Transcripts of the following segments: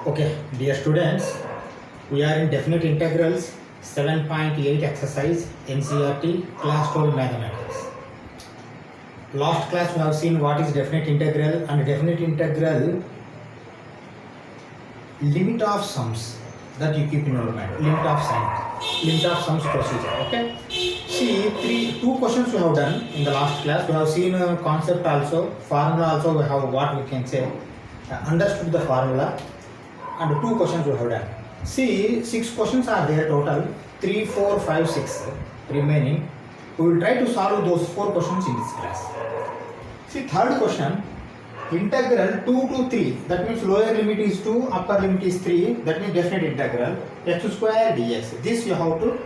Okay, dear students, we are in definite integrals 7.8 exercise NCERT class 12 mathematics. Last class we have seen what is definite integral and definite integral limit of sums that you keep in your mind. Limit of sums procedure. Okay. See, two questions we have done in the last class. We have seen a concept also, formula also. We have what we can say understood the formula. And two questions we have done. See, 6 questions are there total. 3, 4, 5, 6 remaining. We will try to solve those 4 questions in this class. See, third question, integral 2 to 3. That means lower limit is 2, upper limit is 3. That means definite integral x square dx. This you have to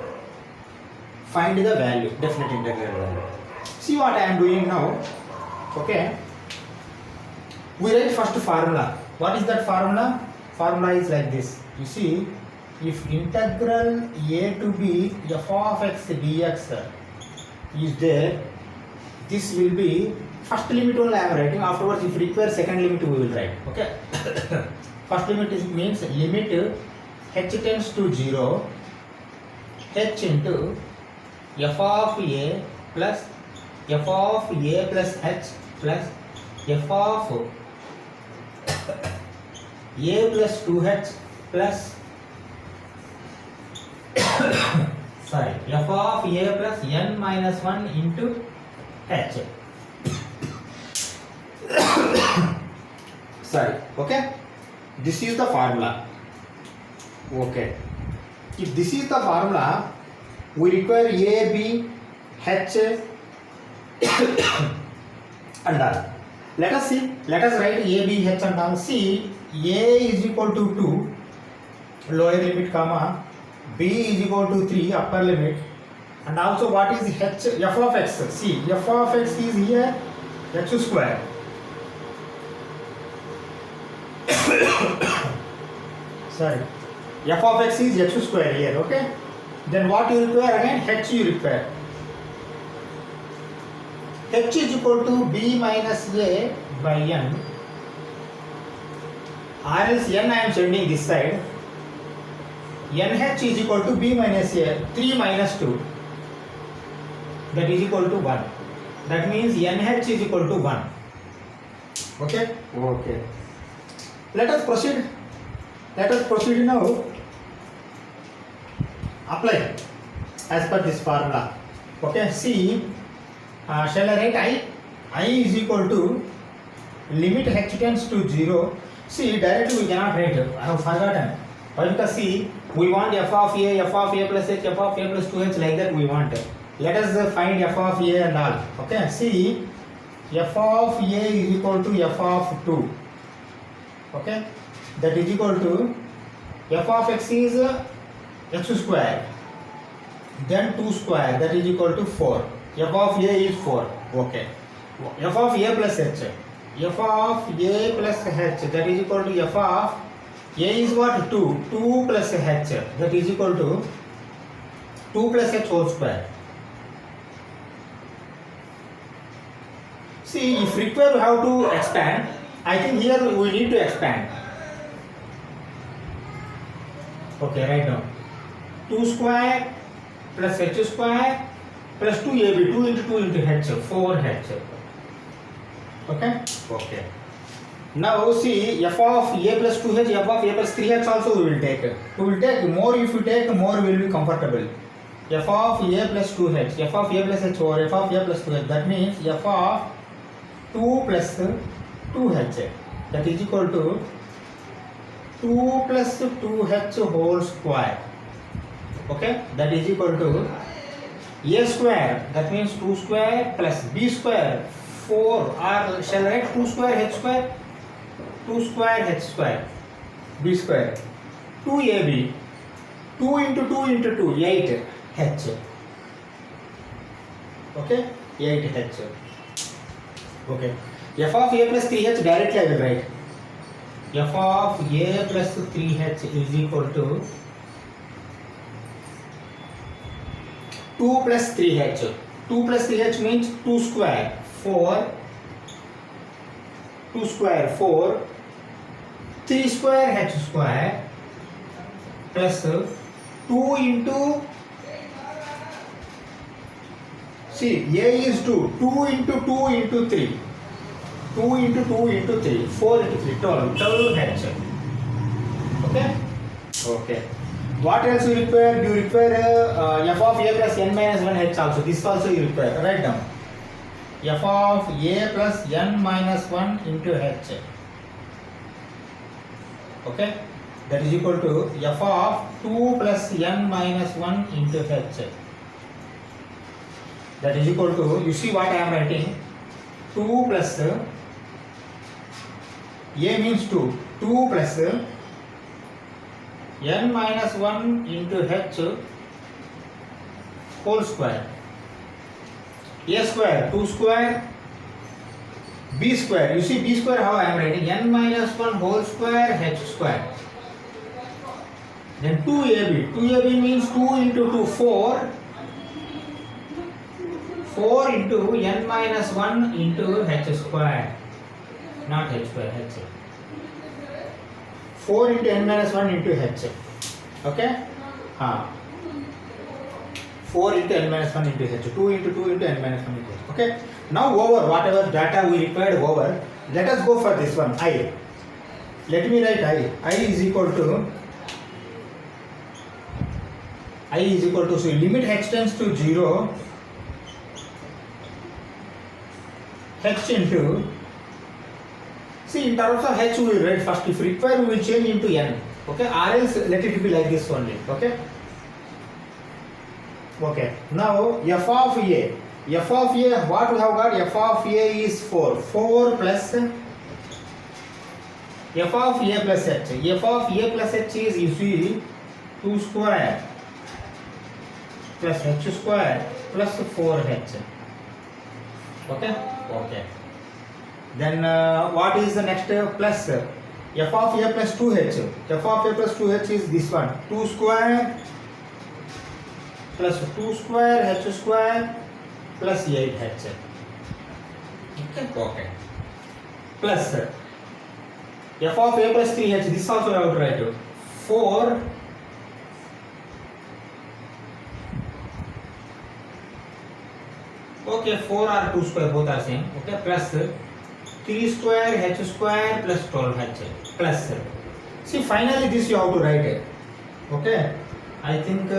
find the value, definite integral value. See what I am doing now. Okay. We write first formula. What is that formula? Formula is like this. You see, if integral a to b f of x dx is there, this will be first limit only I am writing. Afterwards, if require second limit we will write. Okay. First limit means limit h tends to 0 h into f of a plus h plus f of a plus 2h plus sorry, f of a plus n minus 1 into h. Sorry, okay. This is the formula. Okay. If this is the formula, we require a, b, h and all. Let us see. Let us write a, b, h and all. See, a is equal to 2, lower limit, comma, b is equal to 3, upper limit, and also what is h, f of x. See, f of x is here x square. Sorry, f of x is x square here. Okay. Then what you require again? H you require. H is equal to b minus a by n, or else n I am sending this side. nh is equal to b minus a, 3 minus 2, that is equal to 1. That means nh is equal to 1. Okay? Okay. Let us proceed. Let us proceed now. Apply as per this formula. Okay, see, shall I write I? I is equal to limit h tends to 0. See, directly we cannot write. I have forgotten. Why? Because see, we want f of a plus h, f of a plus 2h, like that we want. Let us find f of a and all. Okay, see, f of a is equal to f of 2. Okay, that is equal to f of x is x square, then 2 square, that is equal to 4. F of a is 4. Okay. F of a plus h. F of a plus h, that is equal to f of a is what? 2. 2 plus h, that is equal to 2 plus h whole square. See, if required we have to expand. I think here we need to expand. Okay, right now 2 square plus h square plus 2ab, 2 into 2 into h, 4h. Okay? Okay. Now see, f of a plus 2h, f of a plus 3h also we will take. We will take more. If you take more, will be comfortable. F of a plus 2h, f of a plus h over f of a plus 2h. That means f of 2 plus 2h, that is equal to 2 plus 2h whole square. Okay, that is equal to a square, that means 2 square plus b square 4, or shall I write 2 square h square, 2 square h square, b square, 2ab, 2 into 2 into 2, 8h. Okay, 8h. Okay. F of a plus 3h directly I will write. F of a plus 3h is equal to 2 plus 3h. 2 plus 3h means 2 square 4, 2 square 4 3 square h square plus 2 into, see, a is 2, 2 into 2 into 3, 2 into 2 into 3, 4 into 3, 12 h. Okay? Okay. What else you require? You require f of a plus n minus 1 h also. This also you require. Write down. F of a plus n minus 1 into h. Okay? That is equal to f of 2 plus n minus 1 into h. That is equal to, you see what I am writing? 2 plus, a means 2. 2 plus n minus 1 into h whole square. A square, 2 square, b square. You see b square how I am writing? N minus 1 whole square h square. Then 2ab. 2ab means 2 into 2, 4. 4 into n minus 1 into h square. Not h square, h. 4 into n minus 1 into h. Okay? 4 into n minus 1 into h. 2 into 2 into n minus 1 into h. Okay? Now over whatever data we required over, let us go for this one, I. Let me write I. I is equal to, so limit h tends to 0, h into, see in terms of h we will write first, if required we will change into n, okay, or else let it be like this only, okay. Okay, now f of a, what we have got? F of a is 4, 4 plus f of a plus h, f of a plus h is, you see, 2 square plus h square plus 4h. Okay? Okay. Then what is the next plus? F of a plus 2h. F of a plus 2h is this one. 2 square plus 2 square h square plus 8h. Okay? Okay. Plus f of a plus 3h. This also I have to write. 4 okay, 4 or 2 square both are same. Okay, plus 3 square h square plus 12h plus, see finally this you have to write it. Okay, I think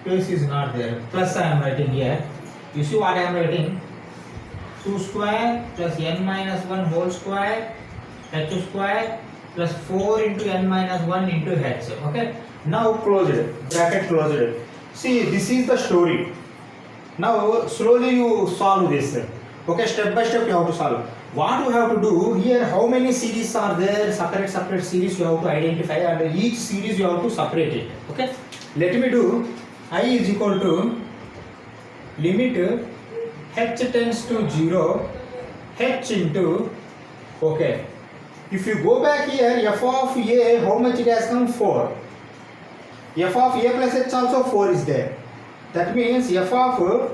space is not there, plus I am writing here. You see what I am writing? 2 square plus n minus 1 whole square h square plus 4 into n minus 1 into h. Okay, now close it, bracket close it. See, this is the story. Now slowly you solve this. Okay, step by step you have to solve. What you have to do here, how many series are there, separate series you have to identify, and each series you have to separate it. Okay, let me do. I is equal to limit h tends to 0, h into, okay, if you go back here, f of a, how much it has come? 4. F of a plus h also 4 is there. That means f of a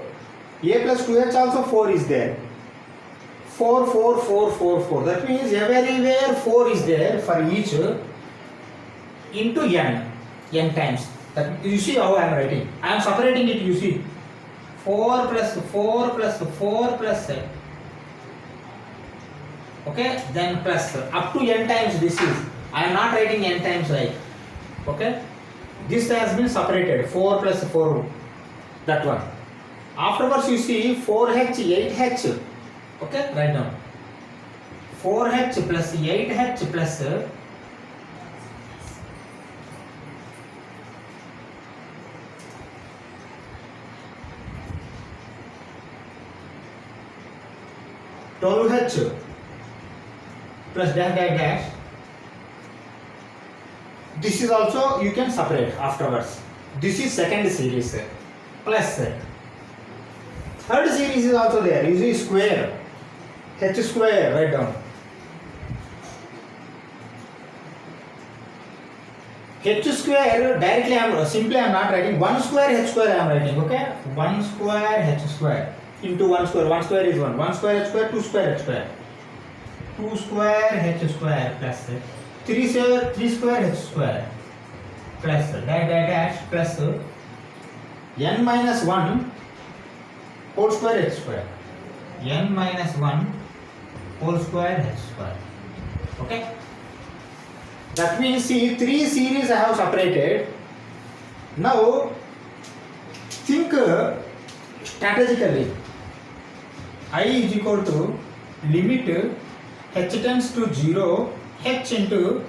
plus 2h also 4 is there. 4, 4, 4, 4, 4. That means everywhere 4 is there for each into n times. That, you see how I am writing. I am separating it, you see. 4 plus 4 plus 4 plus, okay, then plus up to n times this is. I am not writing n times like, okay. This has been separated, 4 plus 4, that one. Afterwards you see 4h, 8h, okay, write down. 4h plus 8h plus 12h plus dash dash dash. This is also you can separate afterwards. This is second series plus third series is also there. You see square, h square, write down. H square directly I am not writing. 1 square h square I am writing. Okay, 1 square h square into 1 square. 1 square is 1. 1 square h square, 2 square h square. 2 square h square plus 3 square h square plus dash dash dash plus n minus 1 whole square h square, n minus 1 whole square h square. Okay, that means see 3 series I have separated. Now think strategically. I is equal to limit h tends to 0 h into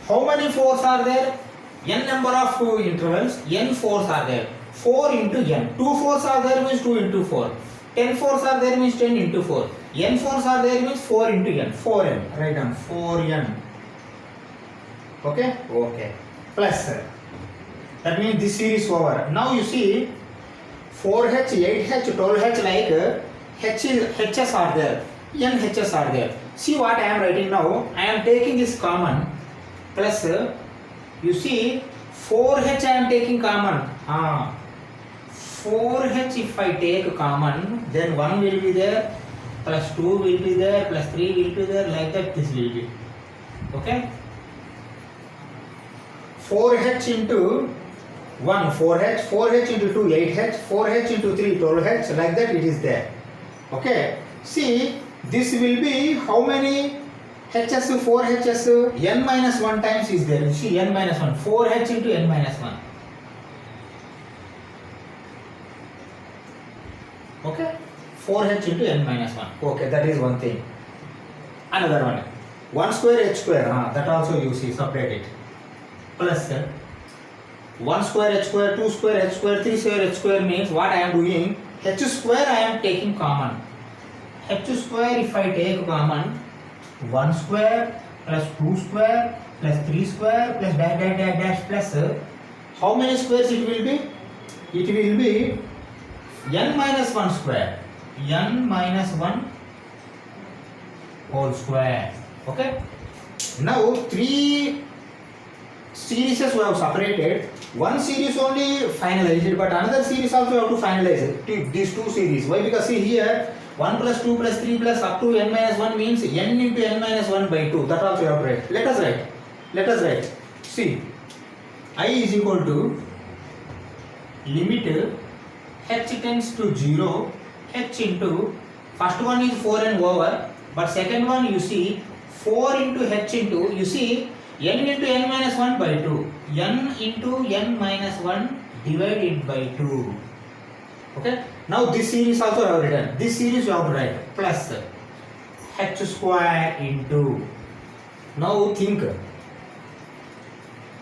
how many 4s are there? N number of intervals, n 4s are there. 4 into n. 2 4s are there means 2 into 4. 10 4s are there means 10 into 4. N 4s are there means 4 into n. 4n. Write down 4n. Okay? Okay. Plus. That means this series over. Now you see 4h, 8h, 12h like h's are there. N h's are there. See what I am writing now. I am taking this common plus you see 4h I am taking common. 4h if I take common, then 1 will be there, plus 2 will be there, plus 3 will be there, like that this will be. Okay? 4h into 1, 4h, 4h into 2, 8h, 4h into 3, 12h, like that it is there. Okay? See, this will be how many h's, 4h's, n minus 1 times is there. See, n minus 1, 4h into n minus 1. Okay, 4h into n minus 1. Okay, that is one thing. Another one, 1 square h square, that also you see, separate it. Plus 1 square h square, 2 square h square, 3 square h square means what I am doing, h square I am taking common. H square if I take common, 1 square plus 2 square plus 3 square plus dash dash dash dash plus how many squares it will be? It will be n minus 1 square, n minus 1 whole square. Okay? Now 3 series we have separated. One series only finalized, but another series also we have to finalize these 2 series. Why? Because see here 1 plus 2 plus 3 plus up to n minus 1 means n into n minus 1 by 2. That also you have to write. Let us write. See, I is equal to limit h tends to 0 h into first one is 4n over, but second one you see 4 into h into you see n into n minus 1 by 2. N into n minus 1 divided by 2. Okay? Now this series also I have written. This series you have to write plus h square into. Now think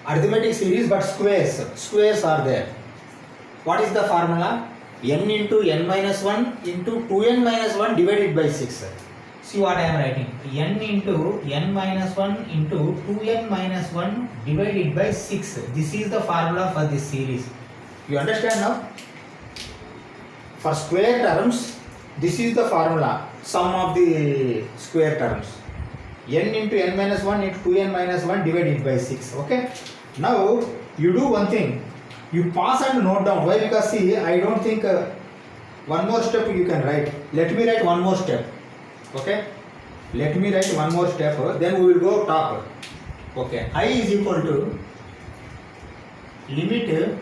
arithmetic series but squares. Squares are there. What is the formula? N into n minus 1 into 2n minus 1 divided by 6. See what I am writing. N into n minus 1 into 2n minus 1 divided by 6. This is the formula for this series. You understand now? For square terms, this is the formula. Sum of the square terms. N into n minus 1 into 2n minus 1 divided by 6. Okay? Now, you do one thing. You pause and note down. Why? Because see, I don't think one more step you can write. Let me write one more step. Okay? Let me write one more step. Then we will go top. Okay. I is equal to limit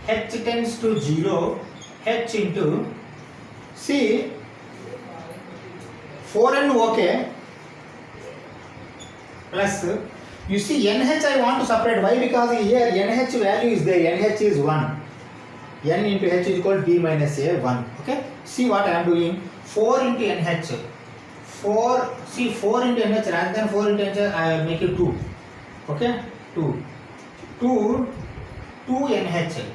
h tends to 0 h into see 4n okay plus you see nh I want to separate. Why? Because here nh value is there. nh is 1. N into h is equal to b minus a 1. Okay? See what I am doing. 4 into nh. 4 see 4 into nh rather than 4 into nh I will make it 2. Okay? 2 nh.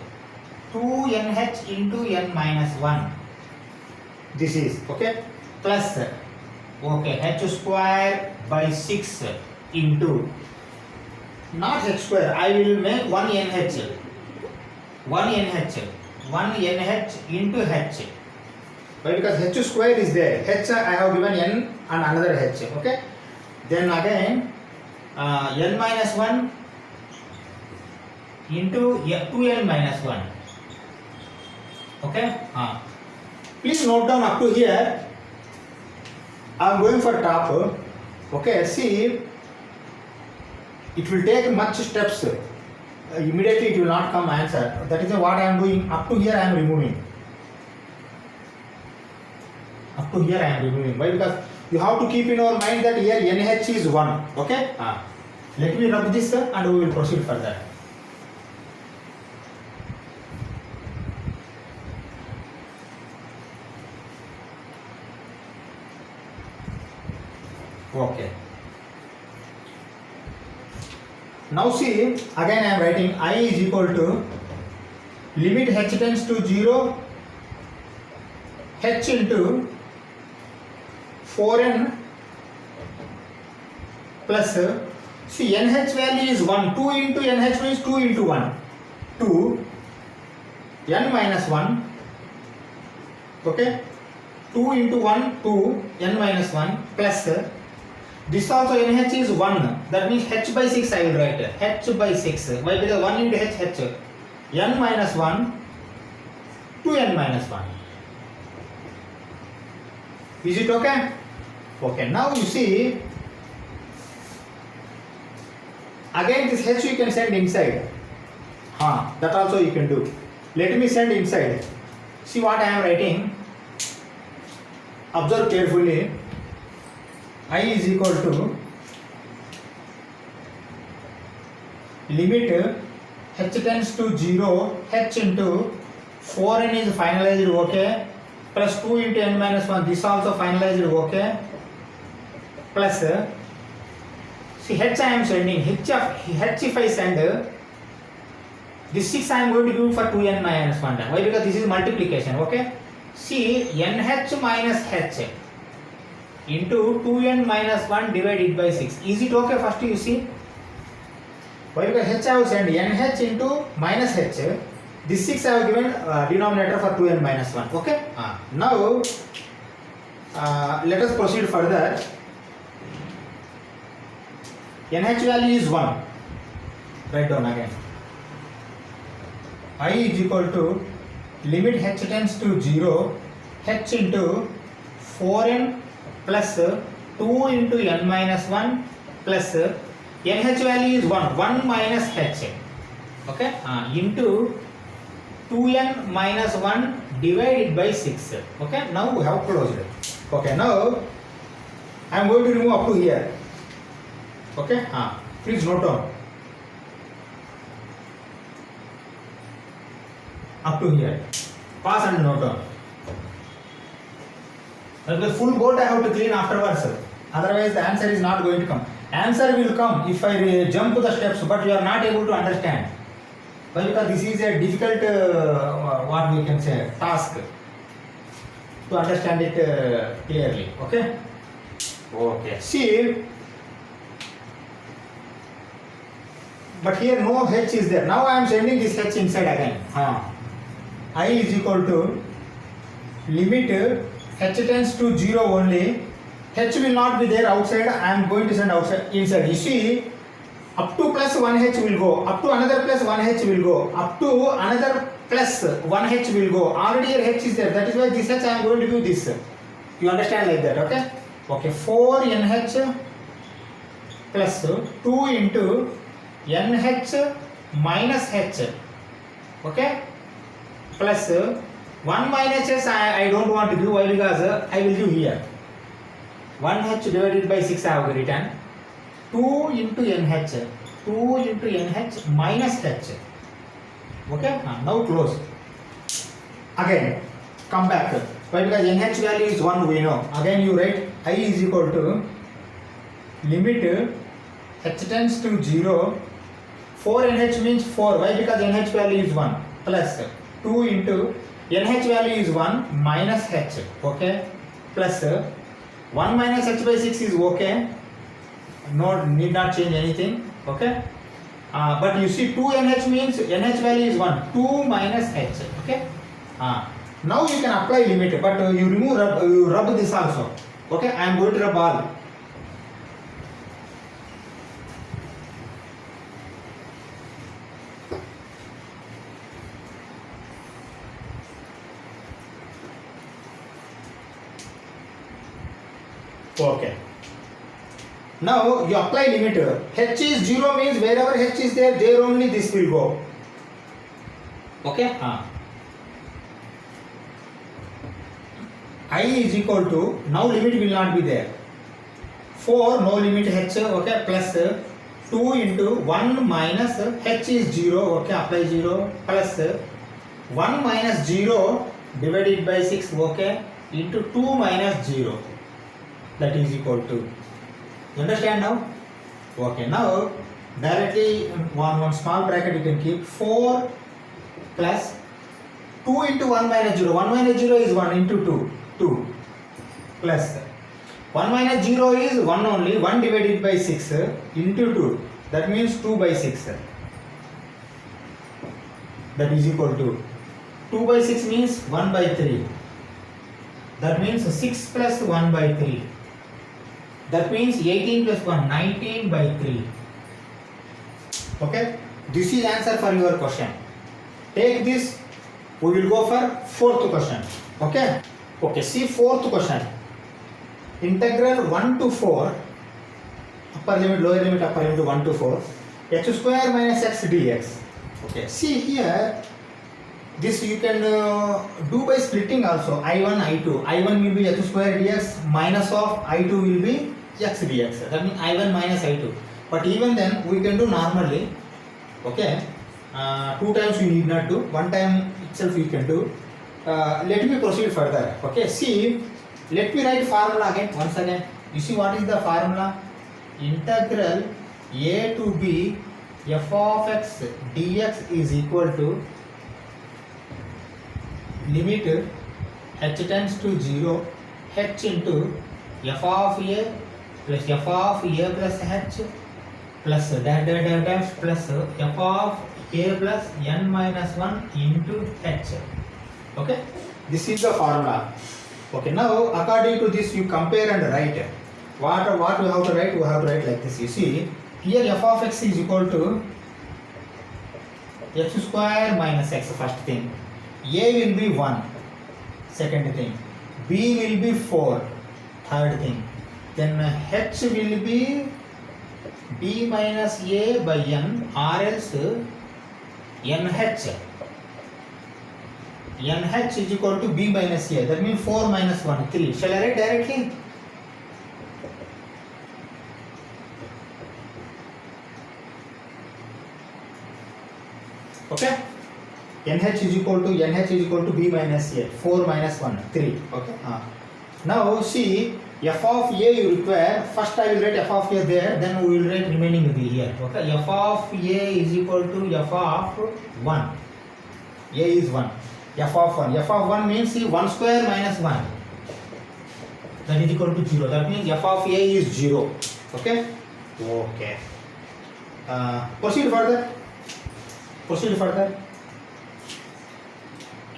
2 nh into n minus 1. This is okay plus okay h square by 6 into not h square. I will make 1 nh into h. Why? Because h square is there. H I have given n and another h. Okay. Then again n minus 1 into 2n minus 1. Okay. Please note down up to here. I am going for top. Okay, see, it will take much steps. Immediately it will not come answer. That is what I am doing. Up to here I am removing. Up to here I am removing. Why? Because you have to keep in your mind that here NH is 1. Okay? Let me rub this and we will proceed further. Okay. Now see, again I am writing I is equal to limit h tends to 0 h into 4n plus, see nh value is 1, 2 into nh means 2 into 1, 2 n minus 1, okay, 2 into 1, 2 n minus 1 plus, this also nh is 1, that means h by 6 I will write, h by 6, why? Because 1 into h, n minus 1, 2n minus 1. Is it okay? Okay, now you see, again this h you can send inside, that also you can do. Let me send inside. See what I am writing, observe carefully. I is equal to limit h tends to 0 h into 4n is finalized, okay, plus 2 into n minus 1, this also finalized, okay, plus, see h I am sending, h if I send, this 6 I am going to give for 2n minus 1 time. Why? Because this is multiplication, okay. See nh minus h into 2n minus 1 divided by 6. Is it okay? First you see. Why? Because h I have sent nh into minus h. This 6 I have given denominator for 2n minus 1. Okay. Now let us proceed further. nh value is 1. Write down again. I is equal to limit h tends to 0 h into 4n plus 2 into n minus 1 plus nh value is 1 minus h, okay, into 2n minus 1 divided by 6. Okay, now we have closed it. Okay, now I am going to remove up to here. Okay, please note down up to here. Pass and note down. The full board I have to clean afterwards. Otherwise the answer is not going to come. Answer will come if I jump the steps, but you are not able to understand. Well, because this is a difficult, what we can say, task to understand it clearly. Okay. Okay. See, but here no h is there. Now I am sending this h inside again. I is equal to limit h tends to 0 only. H will not be there outside. I am going to send outside inside. You see, up to plus 1h will go, up to another plus 1h will go, up to another plus 1h will go. Already here h is there. That is why this h I am going to do this. You understand like that? Okay. Okay. 4nh plus 2 into nh minus h. Okay. Plus 1 minus h I don't want to give. Why? Because I will give here 1h divided by 6 I have written 2 into nh, 2 into nh minus h. Okay, now close. Again come back. Why? Because nh value is 1 we know. Again you write I is equal to limit h tends to 0, 4nh means 4. Why? Because nh value is 1 plus 2 into nh value is 1 minus h, okay, plus 1 minus h by 6 is okay, no need not change anything, okay, but you see 2 nh means nh value is 1, 2 minus h, okay. Now you can apply limit, but you remove you rub this also, okay. I am going to rub all. Okay. Now you apply limit. H is 0 means wherever H is there, there only this will go. Okay? I is equal to, now limit will not be there. 4, no limit H, okay, plus 2 into 1 minus H is 0, okay, apply 0, plus 1 minus 0 divided by 6, okay, into 2 minus 0, that is equal to, you understand now? Okay, now directly one small bracket you can keep, 4 plus 2 into 1 minus 0, 1 minus 0 is 1 into 2 plus 1 minus 0 is 1 only, 1 divided by 6 into 2, that means 2 by 6, that is equal to 2 by 6 means 1 by 3, that means 6 plus 1 by 3, that means 18 plus 1, 19 by 3. Okay, this is answer for your question. Take this, we will go for fourth question. Okay, see fourth question. Integral 1 to 4, upper limit, lower limit, upper limit 1 to 4, x square minus x dx. Okay, see here, this you can do by splitting also. I1, I2. I1 will be x square dx minus of I2 will be x dx. That means I1 minus I2. But even then, we can do normally. Okay, 2 times you need not do. 1 time itself you can do. Let me proceed further. Okay, see, let me write formula again. Once again, you see what is the formula? Integral a to b f of x dx is equal to limit h tends to 0 h into f of a plus f of a plus h plus dash plus f of a plus n minus 1 into h. Okay, this is the formula. Okay, now according to this you compare and write. What we have to write? We have to write like this. You see, here f of x is equal to x square minus x, first thing. A will be 1, second thing. B will be 4, third thing. Then h will be b minus a by n, or else nh. nh is equal to b minus a, that means 4 minus 1, 3. Shall I write directly? Okay, nh is equal to b minus a, 4 minus 1, 3. Okay, now see, f of a you require, first I will write f of a there, then we will write remaining b here. Okay, f of a is equal to f of 1, a is 1, f of 1 means see 1 square minus 1, that is equal to 0, that means f of a is 0. Okay, proceed further.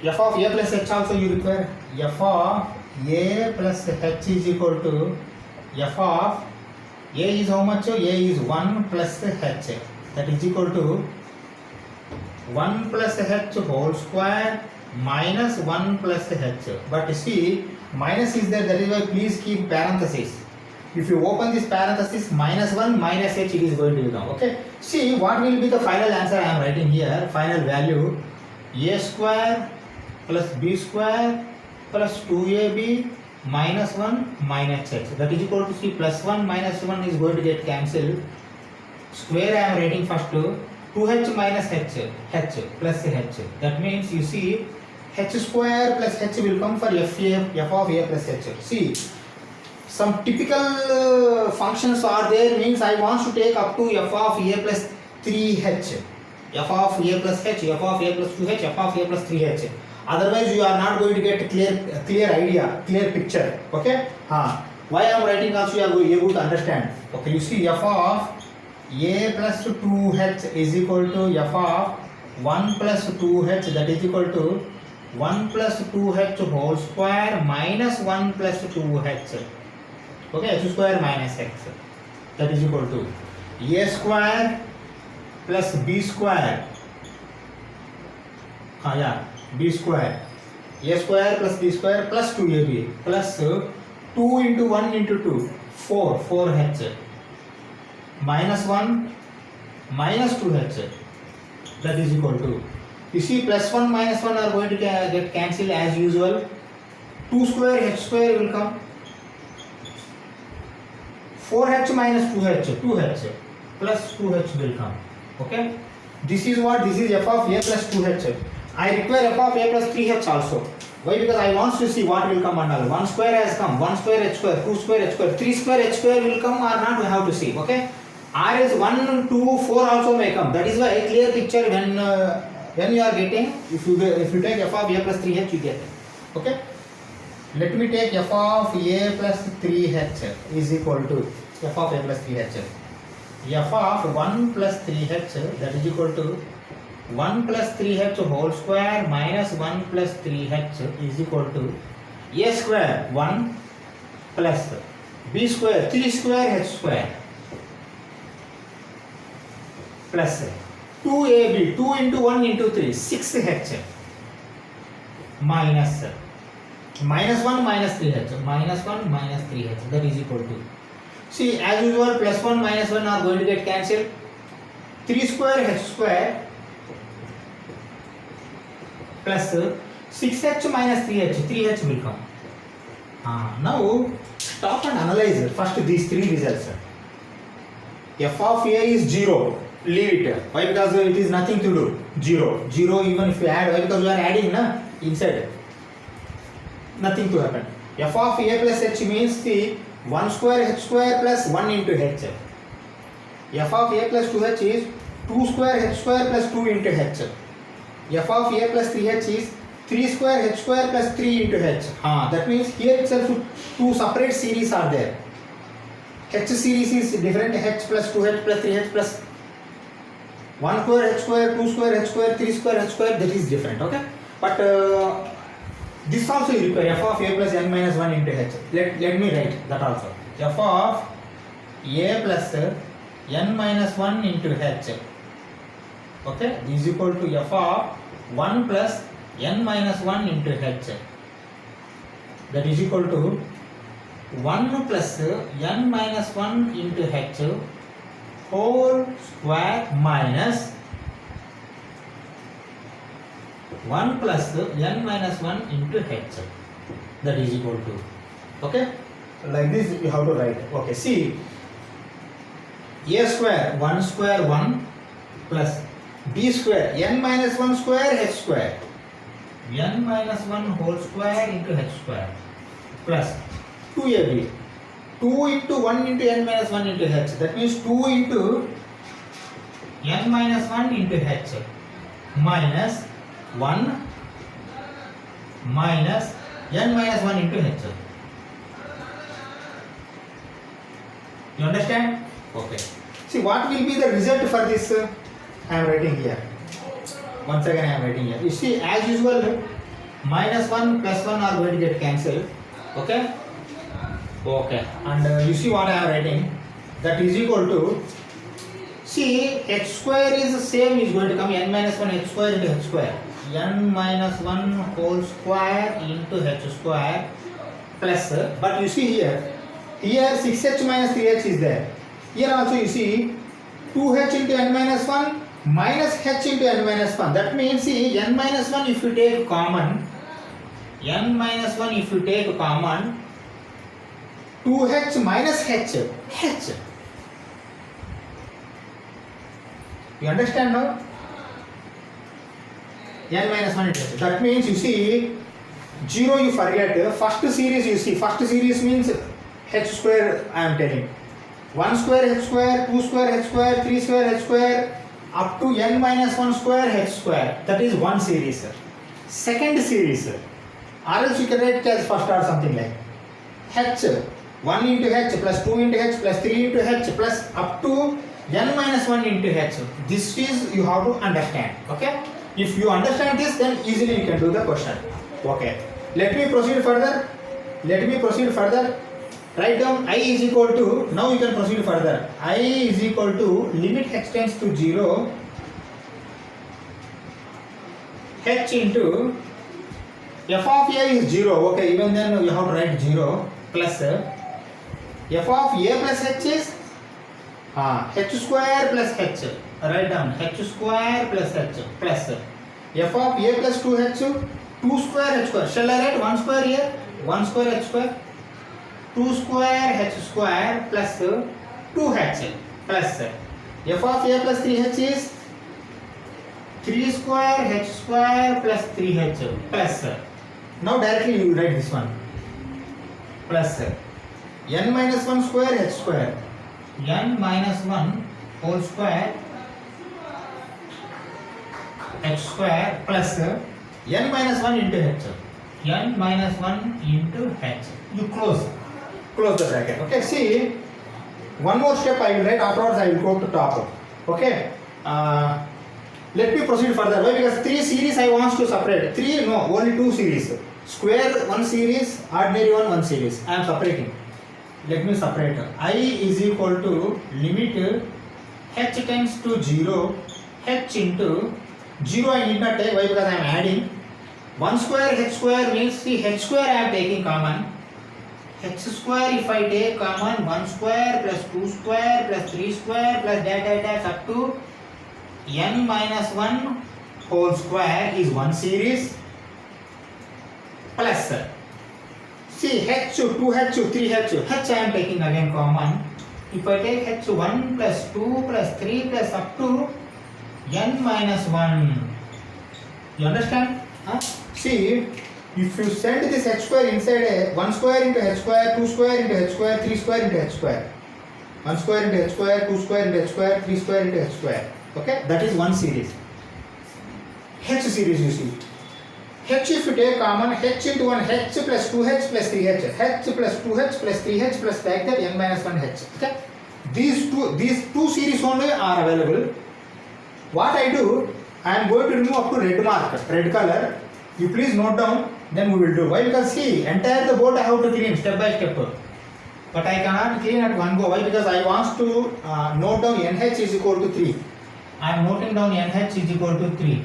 F of a plus h also you require. F of a plus h is equal to f of a is how much? A is 1 plus h, that is equal to 1 plus h whole square minus 1 plus h. But see, minus is there, that is why please keep parenthesis. If you open this parenthesis, minus 1 minus h it is going to become. Okay, see what will be the final answer I am writing here. Final value, a square plus b square plus 2ab minus 1 minus h, that is equal to, see, plus 1 minus 1 is going to get cancelled. Square I am writing first to 2h minus h plus h. That means you see h square plus h will come for f of a plus h. See, some typical functions are there, means I want to take up to f of a plus 3h, f of a plus h, f of a plus 2h, f of a plus 3h. Otherwise you are not going to get clear idea, clear picture. Okay, why I am writing also you are able to understand. Okay, you see, f of a plus 2h is equal to f of 1 plus 2h, that is equal to 1 plus 2h whole square minus 1 plus 2h. Okay, h square minus x, that is equal to a square plus b square. B square, a square plus b square plus 2ab plus 2 into 1 into 2, 4h minus 1 minus 2h, that is equal to, you see plus 1 minus 1 are going to get cancelled as usual. 2 square h square will come. 4h minus 2h, 2h plus 2h will come. Okay, this is what, this is f of a plus 2h. I require f of a plus 3h also. Why? Because I want to see what will come under. 1 square has come, 1 square h square, 2 square h square, 3 square h square will come or not, we have to see. Okay, r is 1, 2, 4 also may come. That is why a clear picture when you are getting, if you take f of a plus 3h, you get it. Okay, let me take f of a plus 3h is equal to f of a plus 3h. f of 1 plus 3h, that is equal to 1 plus 3h whole square minus 1 plus 3h is equal to a square 1 plus b square 3 square h square plus 2ab 2 into 1 into 3 6h minus 1 minus 3h minus 1 minus 3h, that is equal to, see as usual plus 1 minus 1 are going to get cancelled. 3 square h square plus 6h minus 3h, 3h will come. Now stop and analyze first these three results. F of a is 0, leave it. Why? Because it is nothing to do. 0 even if you add, why? Because you are adding inside, nothing to happen. F of a plus h means the 1 square h square plus 1 into h. F of a plus 2h is 2 square h square plus 2 into h. F of a plus 3h is 3 square h square plus 3 into h. That means here itself two separate series are there. H series is different, h plus 2h plus 3h plus 1 square h square, 2 square h square, 3 square h square, that is different. Okay, but this also you require f of a plus n minus 1 into h. Let me write that also. F of a plus n minus 1 into h. Okay, this is equal to f of 1 plus n minus 1 into h. That is equal to 1 plus n minus 1 into h whole square minus 1 plus n minus 1 into h. That is equal to, okay, like this you have to write. Okay, see, a square 1 square 1 plus b square n minus 1 square h square, n minus 1 whole square into h square plus 2ab 2 into 1 into n minus 1 into h, that means 2 into n minus 1 into h minus 1 minus n minus 1 into h. You understand? Okay. See what will be the result for this? I am writing here. Once again I am writing here. You see as usual minus 1 plus 1 are going to get cancelled. Okay? Okay. And you see what I am writing? That is equal to, see h square is the same, is going to come n minus 1 h square into h square. N minus 1 whole square into h square plus, but you see here 6h minus 3h is there. Here also you see 2h into n minus 1 minus h into n minus 1. That means see n minus 1 if you take common, n minus 1 if you take common, 2h minus h. You understand now? N minus 1 into h. That means you see 0 you forget. First series you see. First series means h square I am telling. 1 square h square, 2 square h square, 3 square h square up to n minus 1 square h square. That is one series. Second series, or else you can write it as first or something like h 1 into h plus 2 into h plus 3 into h plus up to n minus 1 into h. This is you have to understand. Okay. If you understand this, then easily you can do the question. Okay. Let me proceed further. Write down I is equal to, now you can proceed further. I is equal to limit h tends to 0, h into f of a is 0. Okay, even then you have to write 0 plus f of a plus h is h square plus h. Write down h square plus h plus f of a plus 2h, 2 square h square. Shall I write 1 square here? 1 square h square. 2 square h square plus 2h plus f of a plus 3h is 3 square h square plus 3h plus. Now directly you write this one plus n minus 1 square h square. N minus 1 whole square h square plus n minus 1 into h. N minus 1 into h. You close the bracket. Okay, see, one more step I will write, afterwards I will go to top. Okay, let me proceed further. Why? Because 3 series I want to separate. 3, no, only 2 series. Square 1 series, ordinary 1 series. I am separating. Let me separate. I is equal to limit h tends to 0, h into 0 I need not take. Why? Because I am adding. 1 square h square means, see, h square I am taking common. H square if I take common, 1 square plus 2 square plus 3 square plus that up to n minus 1 whole square is 1 series plus, see, h, 2h, 3h, h I am taking again common. If I take h 1 plus 2 plus 3 plus up to n minus 1. You understand? See, if you send this h square inside a 1 square into h square, 2 square into h square, 3 square into h square. 1 square into h square, 2 square into h square, 3 square into h square. Okay, that is 1 series. H series you see. H if you take common, h into 1, h plus 2h plus 3h, h plus 2h plus 3h plus like that n minus 1h. Okay, these two series only are available. What I do, I am going to remove up to red mark, red color. You please note down, then we will do. Why? Because see, entire the board I have to clean step by step. But I cannot clean at one go. Why? Because I want to note down nh is equal to 3. I am noting down nh is equal to 3.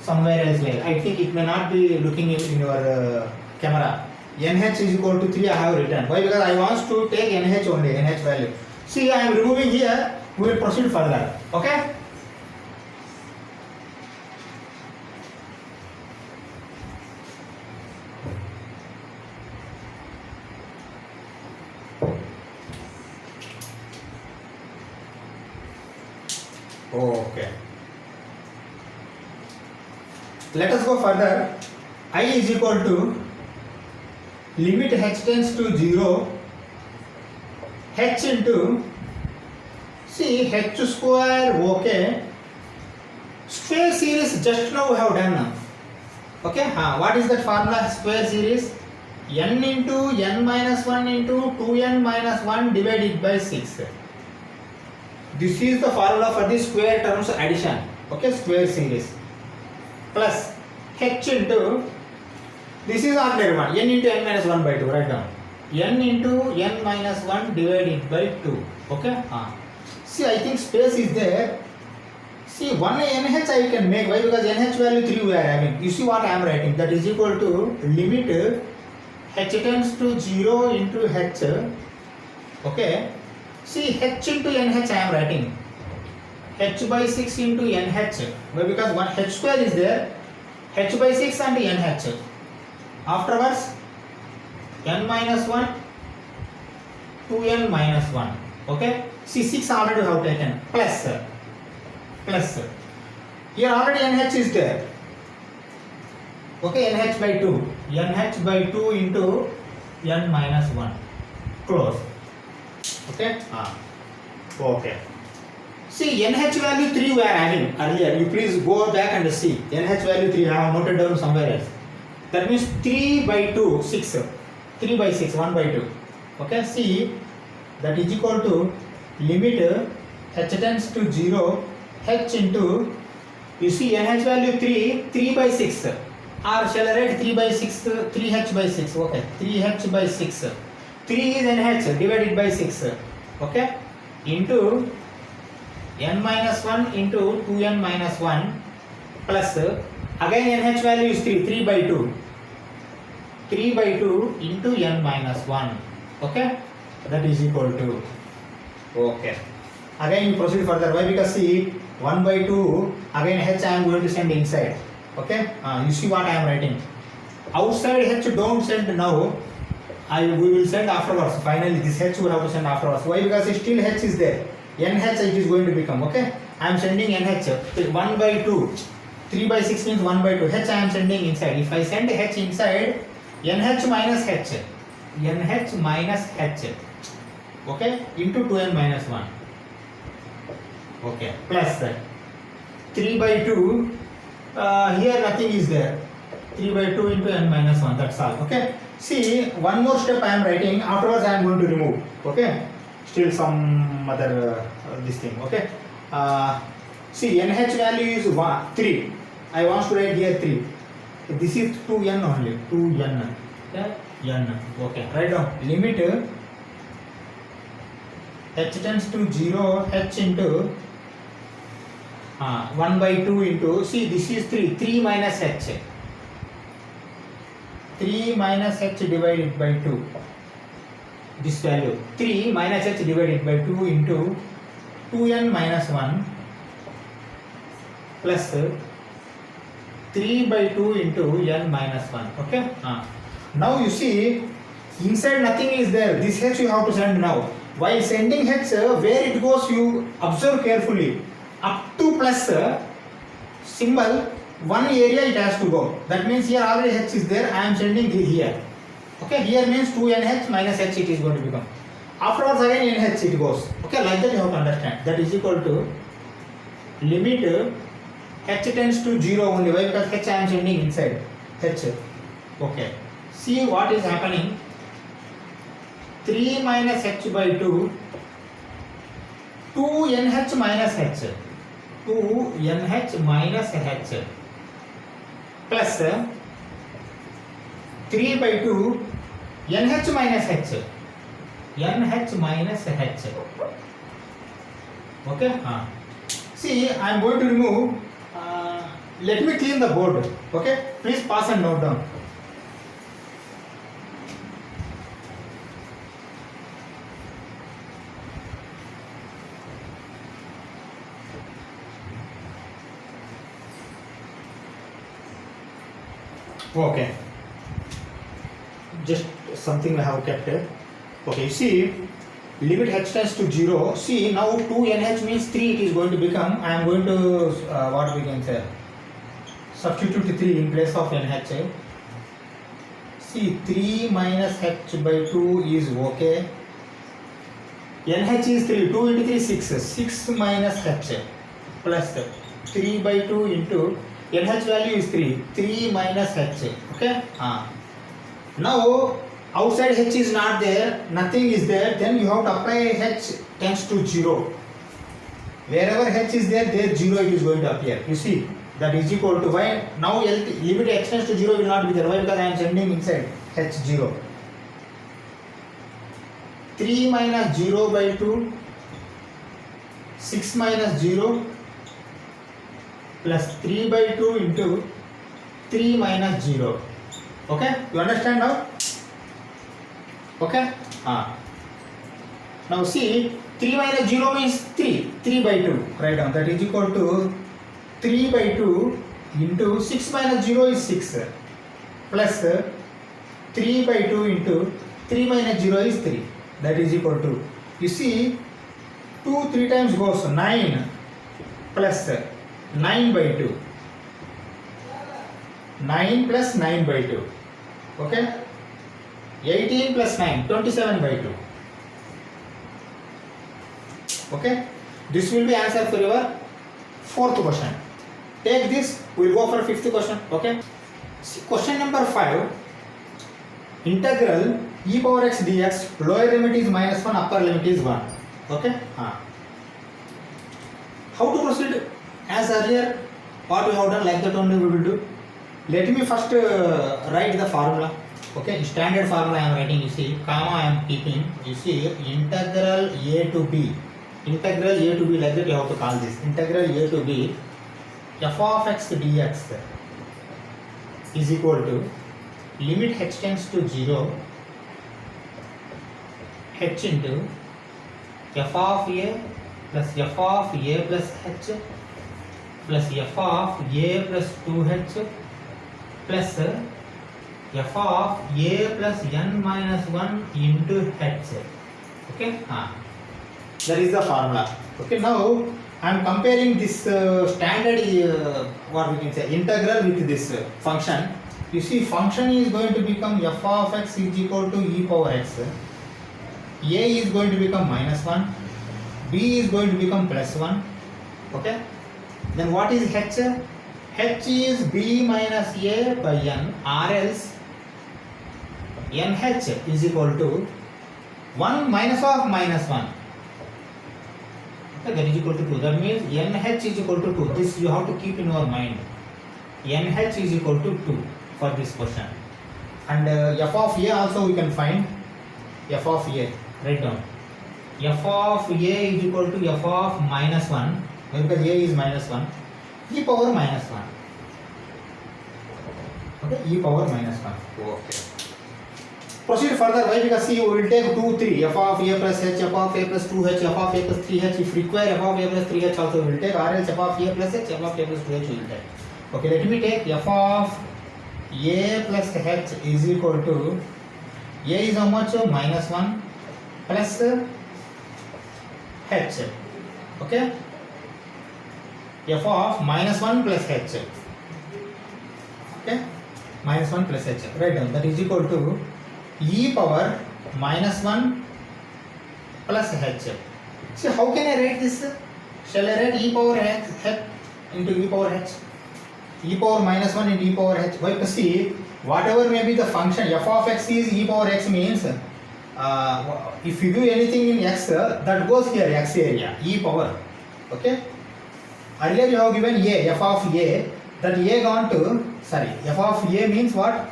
Somewhere else like, I think it may not be looking in your camera. nh is equal to 3 I have written. Why? Because I want to take nh only, nh value. See, I am removing here. We will proceed further. Okay? Okay. Let us go further. I is equal to limit h tends to 0, h into, see, h square, okay. Square series just now we have done. Okay, what is that formula? Square series n into n minus 1 into 2n minus 1 divided by 6. This is the formula for the square terms addition. Okay, square series plus h into, this is ordinary one, n into n minus 1 by 2. Write down n into n minus 1 divided by 2. Okay, see, I think space is there. See, 1 nh I can make. Why? Because nh value 3 we are having. You see what I am writing? That is equal to limit h tends to 0 into h. Okay, see, h into nh I am writing h by 6 into nh. Why? Because one h square is there, h by 6 and nh. Afterwards n minus 1, 2n minus 1. Okay, see, 6 already we have taken plus here already nh is there. Okay, nh by 2, nh by 2 into n minus 1. Close. Okay, okay. See, nh value 3 we are having earlier. You please go back and see. nh value 3 I have noted down somewhere else. That means 3 by 2, 6. 3 by 6, 1 by 2. Okay, see, that is equal to limit h tends to 0, h into, you see, nh value 3, 3 by 6. Or shall I write 3 by 6, 3h by 6. Okay, 3h by 6. 3 is nh divided by 6. Okay, into n minus 1 into 2n minus 1 plus, again nh value is 3, 3 by 2. 3 by 2 into n minus 1. Okay, that is equal to, okay. Again you proceed further. Why? Because see 1 by 2 again h I am going to send inside. Okay, you see what I am writing. Outside h don't send now. We will send afterwards. Finally this h will have to send afterwards. Why? Because still h is there. nh it is going to become. Okay, I am sending nh 1 by 2. 3 by 6 means 1 by 2. H I am sending inside. If I send h inside, nh minus h. nh minus h. Okay, into 2n minus 1. Okay, plus 3 by 2. Here nothing is there. 3 by 2 into n minus 1. That's all. Okay. See, one more step I am writing. Afterwards I am going to remove. Okay. Still some other this thing. Okay. See, nh value is 3. I want to write here 3. This is 2n only. 2n. Okay. N. Okay. Write down. Limit h tends to 0. H into 1 by 2 into, see this is 3. 3 minus h. 3 minus h divided by 2. This value. 3 minus h divided by 2 into 2n minus 1 plus 3 by 2 into n minus 1. Okay. Now you see, inside nothing is there. This h you have to send now. While sending h, where it goes you observe carefully. Up to plus symbol, one area it has to go. That means here already h is there. I am sending here. Okay, here means 2nh minus h it is going to become. Afterwards again nh it goes. Okay, like that you have to understand. That is equal to limit h tends to 0 only. Why? Because h I am sending inside. H. Okay. See what is happening. 3 minus h by 2. 2nh minus h. 2nh minus h plus 3 by 2 nh minus h. nh minus h. Okay. See, I am going to remove. Let me clean the board. Okay. Please pass and note down. Okay, just something I have kept. Okay, see, limit h tends to 0. See, now 2nh means 3 it is going to become. I am going to, what we can say, substitute 3 in place of nh. See, 3 minus h by 2 is okay. nh is 3. 2 into 3, 6. 6 minus h plus 3 by 2 into nh value is 3. 3 minus h. Okay. Now outside h is not there, nothing is there. Then you have to apply h tends to 0. Wherever h is there, 0 it is going to appear. You see, that is equal to y. Now limit h tends to 0 will not be there. Why? Because I am sending inside h 0. 3 minus 0 by 2. 6 minus 0. Plus 3 by 2 into 3 minus 0. Okay, you understand now? Okay. Now see, 3 minus 0 means 3. 3 by 2. Write down. That is equal to 3 by 2 into 6 minus 0 is 6. Plus 3 by 2 into 3 minus 0 is 3. That is equal to, you see, 2 3 times goes 9 plus 9 by 2. 9 plus 9 by 2. Okay. 18 plus 9, 27 by 2. Okay. This will be answer for your fourth question. Take this, we will go for fifth question. Okay. Question number 5. Integral e power x dx, lower limit is minus 1, upper limit is 1. Okay. How to proceed? As earlier, what we have done, like that only we will do. Let me first write the formula. Okay, standard formula I am writing. You see, comma I am keeping. You see, integral a to b. Integral a to b, like that you have to call this. Integral a to b, f of x dx is equal to limit h tends to 0, h into f of a plus f of a plus h plus f of a plus 2h plus f of a plus n minus 1 into h. Okay, that is the formula. Okay, now I am comparing this standard what we can say integral with this function. You see, function is going to become f of x is equal to e power x. A is going to become minus 1. B is going to become plus 1. Okay. Then what is h? H is b minus a by n, or else nh is equal to 1 minus of minus 1. Okay, that is equal to 2. That means nh is equal to 2. This you have to keep in your mind. nh is equal to 2 for this question. And f of a also we can find. F of a, write down. F of a is equal to f of minus 1, because a is minus 1, e power minus 1. Okay, e power minus 1. Okay. Proceed further. Why? Because see, we will take 2, 3. F of a plus h, f of a plus 2h, f of a plus 3h. If require f of a plus 3h also we will take, or else f of a plus h, f of a plus 2h we will take. Okay, let me take f of a plus h is equal to, a is how much? Minus 1 plus h. Okay, f of minus 1 plus h. Okay, minus 1 plus h. Write down. That is equal to e power minus 1 plus h. See, how can I write this? Shall I write e power h into e power h? E power minus 1 into e power h. Why? Because see, whatever may be the function, f of x is e power x means, if you do anything in x, that goes here, x area, e power. Okay? Earlier you have given a, f of a, that a gone to, sorry, f of a means what?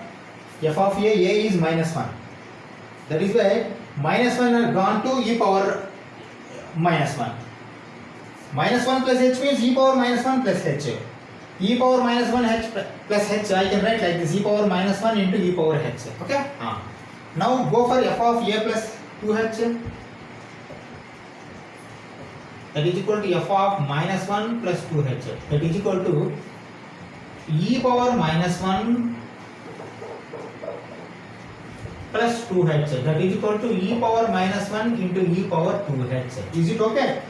F of a is minus 1. That is why minus 1 are gone to e power minus 1. Minus 1 plus h means e power minus 1 plus h. E power minus 1 h plus h, I can write like this, e power minus 1 into e power h. Okay? Now go for f of a plus 2h. That is equal to f of minus 1 plus 2h. That is equal to e power minus 1 plus 2h. That is equal to e power minus 1 into e power 2h. Is it okay?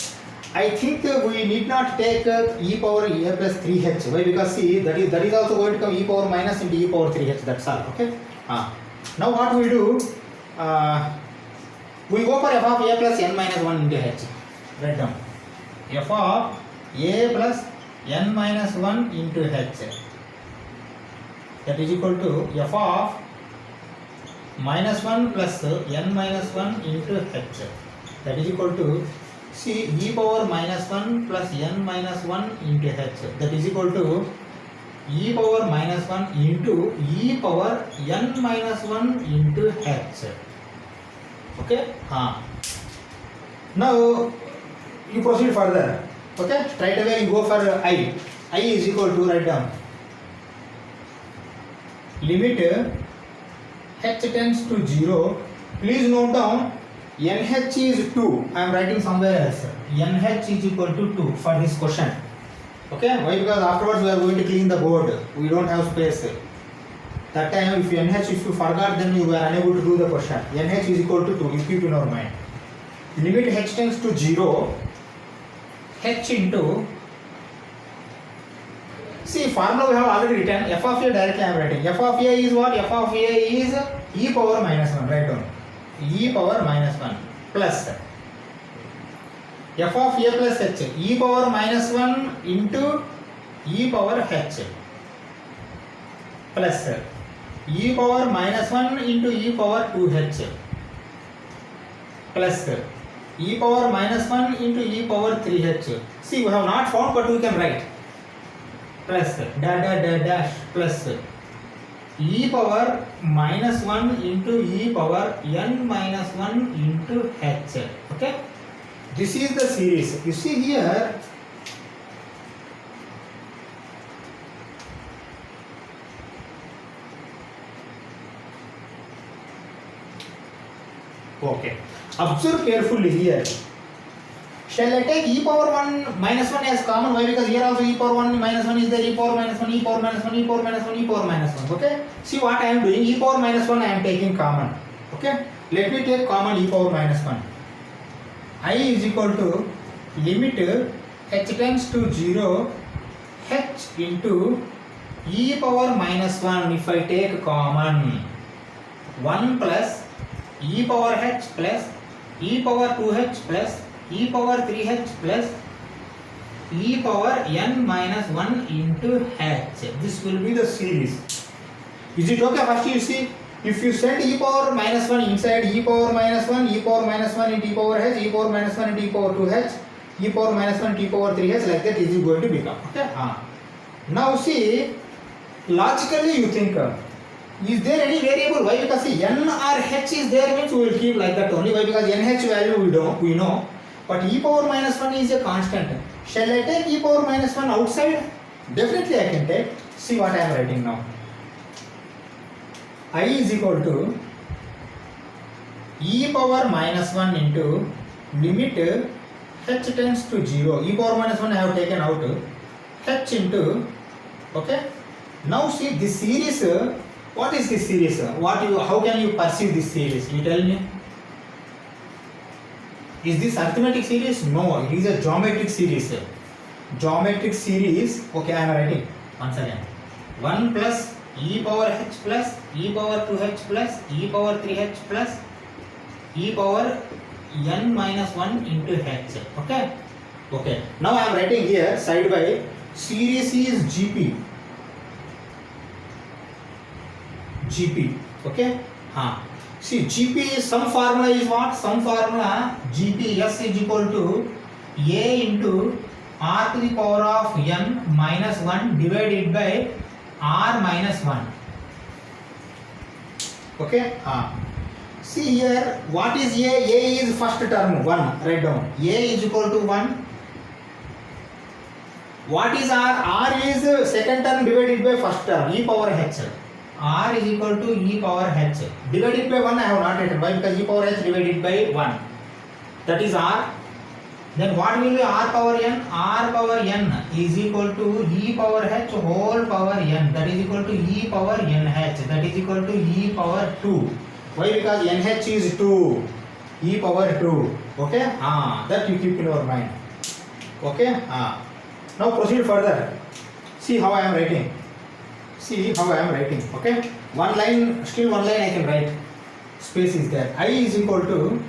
I think we need not take e power a plus 3h. Why? Because see, that is also going to come e power minus into e power 3h. That's all. Okay. Now what we do? We go for f of a plus n minus 1 into h. Write down. F of a plus n minus 1 into h. That is equal to f of minus 1 plus n minus 1 into h. That is equal to, see, e power minus 1 plus n minus 1 into h. That is equal to e power minus 1 into e power n minus 1 into h. Okay? Now you proceed further. Okay? Straight away you go for I. I is equal to, write down, limit h tends to 0. Please note down, nh is 2. I am writing somewhere else. nh is equal to 2 for this question. Okay? Why? Because afterwards we are going to clean the board. We don't have space. That time if you forgot, then you were unable to do the question. nh is equal to 2. You keep in your mind. Limit h tends to 0. H into, see, formula we have already written. F of a directly I am writing. F of a is what? F of a is e power minus 1. Write down. E power minus 1 plus f of a plus h, e power minus 1 into e power h plus e power minus 1 into e power 2h plus e power minus 1 into e power 3h. See, we have not found, but we can write plus dash plus e power minus 1 into e power n minus 1 into h. Okay? This is the series. You see here, okay, observe carefully here. Shall I take e power 1 minus 1 as common? Why? Because here also e power 1 minus 1 is there, e power minus 1, e power minus 1, e power minus 1, e power minus 1. Okay? See what I am doing, e power minus 1 I am taking common. Okay? Let me take common e power minus 1. I is equal to limit h tends to 0 h into e power minus 1 if I take common 1 plus e power h plus e power 2h plus e power 3h plus e power n minus 1 into h. This will be the series. Is it okay? First you see, if you send e power minus 1 inside, e power minus 1, e power minus 1 into e power h, e power minus 1 into e power 2h, e power minus 1 into e power 3h, like that is going to become. Okay? Now see, logically you think, is there any variable? Why? Because see, n or h is there means we will keep like that only. Why? Because nh value we know. But e power minus 1 is a constant. Shall I take e power minus 1 outside? Definitely I can take. See what I am writing now. I is equal to e power minus 1 into limit h tends to 0. E power minus 1 I have taken out. H into, okay. Now see this series. What is this series? How can you perceive this series? You tell me. Is this arithmetic series? No, it is a geometric series. Geometric series, okay, I am writing once again. 1 plus e power h plus e power 2h plus e power 3h plus e power n minus 1 into h. Okay? Okay. Now I am writing here side by series is GP. GP. Okay? See, GP is some formula is what? Some formula GP S is equal to A into R to the power of n minus 1 divided by R minus 1. Okay? See here, what is A? A is first term, 1. Write down. A is equal to 1. What is R? R is second term divided by first term, e power h. R is equal to e power h. Divided by 1 I have not written. Why? Because e power h divided by 1. That is R. Then what will be R power n? R power n is equal to e power h whole power n. That is equal to e power nh. That is equal to e power 2. Why? Because nh is 2. E power 2. Okay? That you keep in your mind. Okay? Now proceed further. See how I am writing. See how I am writing. Okay? One line, still one line I can write. Space is there. I is equal to,